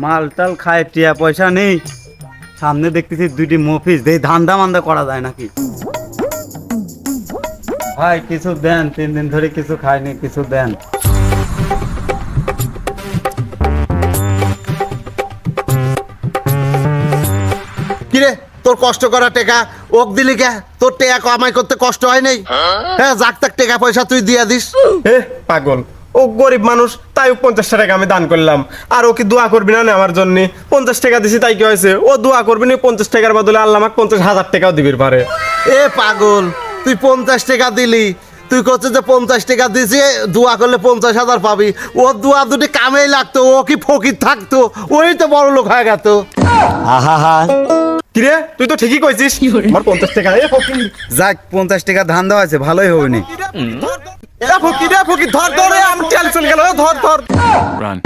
মাল টাল খায়, টিয়া পয়সা নেই, সামনে দেখতেছি দুইটি মফিস, দেই ধান্দা মান্দা করা যায় নাকি? ভাই কিছু দেন, 3 দিন ধরে কিছু খাইনি, কিছু দেন। কিরে তোর কষ্ট করা টেকা ওক দিলি কে? তোর টেকা কামাই করতে কষ্ট হয় নাই? হ্যাঁ, যাক তাক টেকা পয়সা তুই দিয়া দিস। এ পাগল, ও গরিব মানুষ, তাই 50 টাকা আমি দান করলাম। আর ও কি দোয়া করবি না আমার জন্য? 50 টাকা দিছি তাই কি হয়েছে? ও দোয়া করবি না, 50 টাকার বদলে আল্লাহ আমাকে 50,000 টাকাও দিবির পারে। এ পাগল, তুই 50 টাকা দিলি, তুই করছিস যে 50 টাকা দিছি দোয়া করলে 50,000 পাবি। ও দোয়া দুটি কামেই লাগতো, ও কি ফকির থাকতো? ওই তো বড় লোক হয়ে গেত। কিরে তুই তো ঠিকই কইছিস, আমার 50 টাকা এ ফকির, যাক 50 টাকা ধান দেওয়া আছে, ভালোই হবে নি। এ ফকির ধর ধর, আমি টেনশন গেল, ধর ধর। Run.